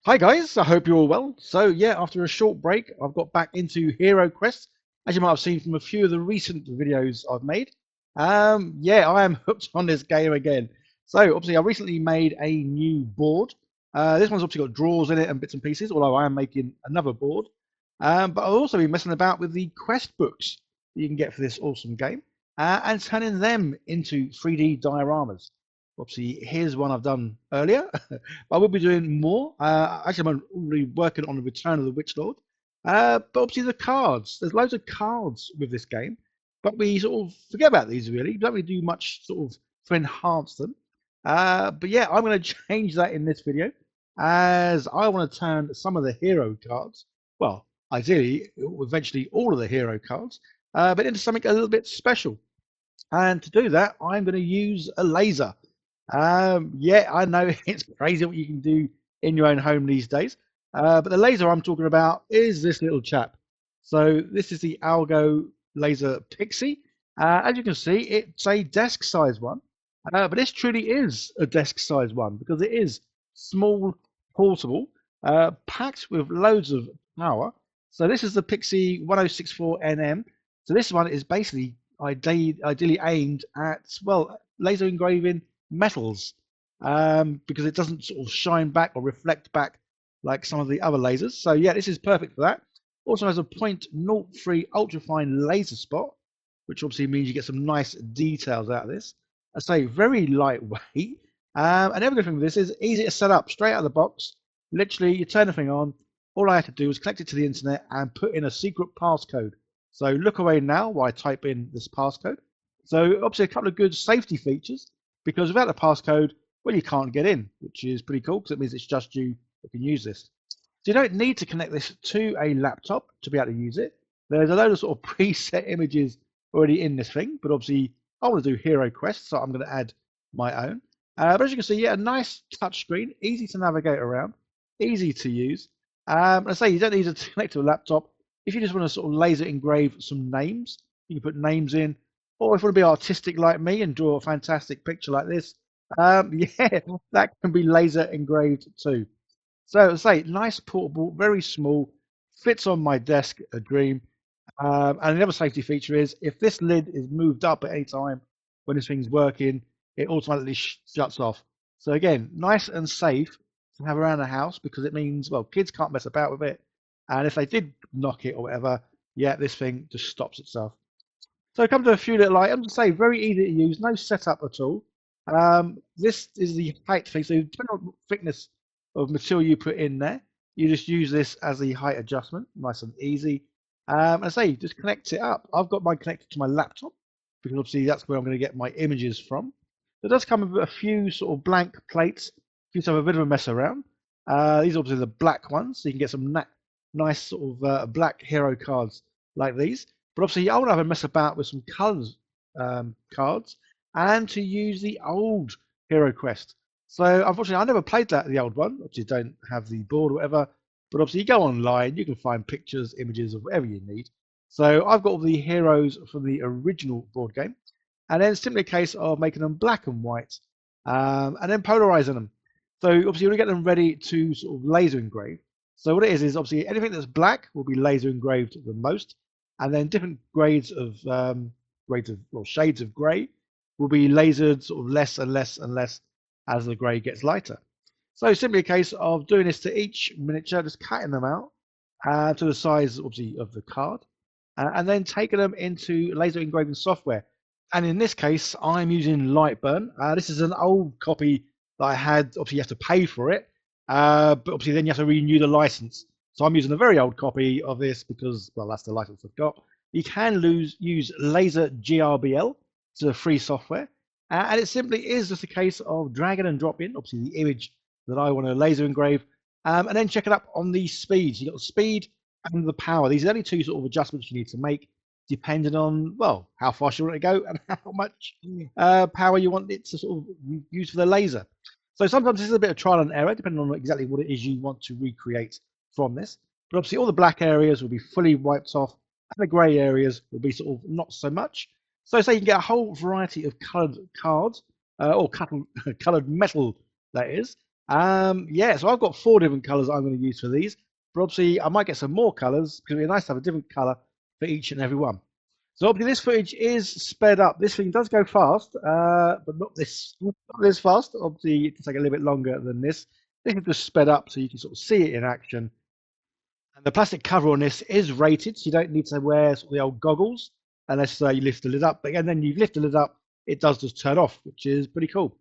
Hi guys, I hope you're all well. So yeah, after a short break, I've got back into HeroQuest, as you might have seen from a few of the recent videos I've made. Yeah, I am hooked on this game again. So obviously, I recently made a new board. This one's obviously got drawers in it and bits and pieces, although I am making another board. But I'll also be messing about with the quest books that you can get for this awesome game, and turning them into 3D dioramas. Obviously, here's one I've done earlier. I will be doing more. Actually, I'm already working on the Return of the Witch Lord. But obviously, the cards. There's loads of cards with this game, but we sort of forget about these really. We don't really do much sort of to enhance them. But yeah, I'm going to change that in this video, as I want to turn some of the hero cards, well, ideally, eventually all of the hero cards, but into something a little bit special. And to do that, I'm going to use a laser. Yeah, I know it's crazy what you can do in your own home these days. But the laser I'm talking about is this little chap. So this is the AlgoLaser Pixie. As you can see, it's a desk size one. But this truly is a desk size one because it is small, portable, packed with loads of power. So this is the Pixi 1064NM. So this one is basically ideally aimed at, well, laser engraving metals, because it doesn't sort of shine back or reflect back like some of the other lasers. So yeah, this is perfect for that. Also has a 0.03 ultrafine laser spot, which obviously means you get some nice details out of this. I say very lightweight, and everything with this is easy to set up straight out of the box. Literally, you turn the thing on. All I had to do was connect it to the internet and put in a secret passcode. So look away now while I type in this passcode. So obviously a couple of good safety features, because without the passcode, well, you can't get in, which is pretty cool because it means it's just you that can use this. So you don't need to connect this to a laptop to be able to use it. There's a load of sort of preset images already in this thing, but obviously I want to do HeroQuest, so I'm going to add my own. But as you can see, yeah, a nice touch screen, easy to navigate around, easy to use. I say you don't need to connect to a laptop. If you just want to sort of laser engrave some names, you can put names in. Or if you want to be artistic like me and draw a fantastic picture like this, yeah, that can be laser engraved too. So as I say, nice portable, very small, fits on my desk, a dream. And the other safety feature is if this lid is moved up at any time when this thing's working, it automatically shuts off. So again, nice and safe to have around the house because it means, well, kids can't mess about with it. And if they did knock it or whatever, yeah, this thing just stops itself. So I come to a few little items. Say very easy to use, no setup at all. This is the height thing. So depending on what thickness of material you put in there, you just use this as the height adjustment, nice and easy. And say just connect it up. I've got mine connected to my laptop because obviously that's where I'm going to get my images from. It does come with a few sort of blank plates. You have a bit of a mess around. These are obviously the black ones, so you can get some nice sort of black hero cards like these. But obviously, I want to have a mess about with some colours cards and to use the old HeroQuest. So unfortunately, I never played the old one. Obviously, don't have the board or whatever. But obviously, you go online, you can find pictures, images of whatever you need. So I've got all the heroes from the original board game, and then it's simply a case of making them black and white, and then polarizing them. So obviously, you want to get them ready to sort of laser engrave. So what it is obviously anything that's black will be laser engraved the most, and then different grades of well, shades of grey will be lasered sort of less and less and less as the grey gets lighter. So simply a case of doing this to each miniature, just cutting them out to the size obviously of the card, and then taking them into laser engraving software. And in this case, I'm using Lightburn. This is an old copy that I had. Obviously, you have to pay for it, but obviously then you have to renew the license. So I'm using a very old copy of this because, well, that's the license I've got. You can use Laser GRBL, it's a free software, and it simply is just a case of dragging and dropping, obviously the image that I want to laser engrave, and then check it up on the speed. So you've got the speed and the power. These are the only two sort of adjustments you need to make, depending on, well, how fast you want it to go and how much power you want it to sort of use for the laser. So sometimes this is a bit of trial and error, depending on exactly what it is you want to recreate from this. But obviously all the black areas will be fully wiped off, and the grey areas will be sort of not so much. So say you can get a whole variety of coloured cards, or coloured metal, that is. Yeah, so I've got 4 different colors I'm going to use for these. But obviously, I might get some more colors because it'd be nice to have a different color for each and every one. So obviously, this footage is sped up. This thing does go fast, but not this fast. Obviously, it can take a little bit longer than this. This is just sped up so you can sort of see it in action. And the plastic cover on this is rated, so you don't need to wear sort of the old goggles unless you lift the lid up. But again, then you lift the lid up, it does just turn off, which is pretty cool.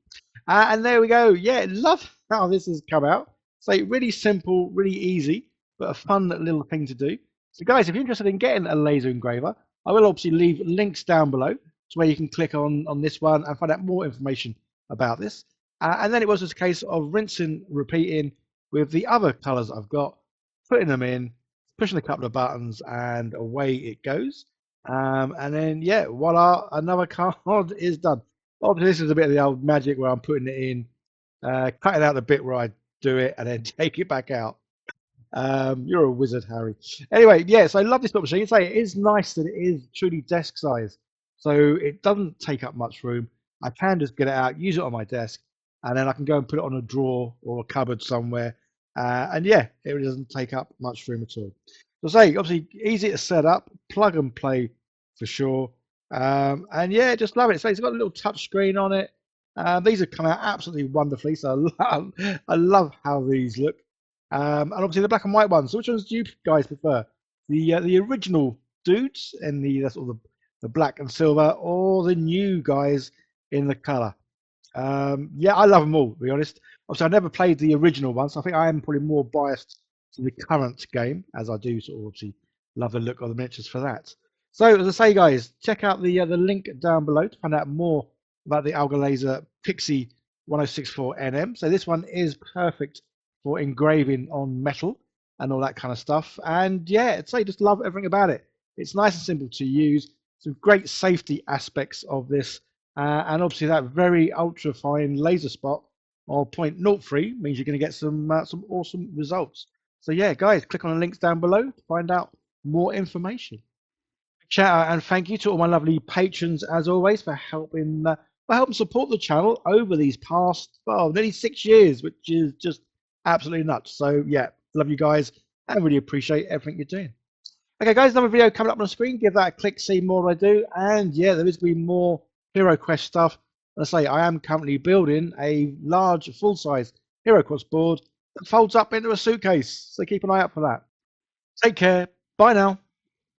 And there we go. Yeah, love how this has come out. So really simple, really easy, but a fun little thing to do. So guys, if you're interested in getting a laser engraver, I will obviously leave links down below to where you can click on this one and find out more information about this. And then it was just a case of rinsing, repeating with the other colors I've got, putting them in, pushing a couple of buttons, and away it goes. And then, yeah, voila, another card is done. Obviously, this is a bit of the old magic where I'm putting it in, cutting out the bit where I do it, and then take it back out. You're a wizard, Harry. Anyway, yeah, so I love this little machine. Say it is nice that it is truly desk size, so it doesn't take up much room. I can just get it out, use it on my desk, and then I can go and put it on a drawer or a cupboard somewhere. And yeah, it really doesn't take up much room at all. So say, obviously, easy to set up, plug and play for sure. And yeah, just love it. So it's got a little touch screen on it. These have come out absolutely wonderfully. So I love how these look. And obviously the black and white ones. So which ones do you guys prefer? The original dudes in the sort of the black and silver, or the new guys in the color? Yeah, I love them all, to be honest. Obviously, I never played the original one, so I think I am probably more biased to the current game, as I do sort of obviously love the look of the miniatures for that. So, as I say, guys, check out the link down below to find out more about the AlgoLaser Pixie 1064 NM. So this one is perfect for engraving on metal and all that kind of stuff. And yeah, I'd say just love everything about it. It's nice and simple to use. Some great safety aspects of this. And obviously that very ultra fine laser spot of 0.03 means you're going to get some awesome results. So yeah, guys, click on the links down below to find out more information. Shout out and thank you to all my lovely patrons as always for helping support the channel over these past nearly 6 years, which is just absolutely nuts. So yeah, love you guys and really appreciate everything you're doing. Okay, guys, another video coming up on the screen. Give that a click, see more I do. And yeah, there is going to be more HeroQuest stuff. As I say, I am currently building a large, full-size HeroQuest board that folds up into a suitcase. So keep an eye out for that. Take care. Bye now.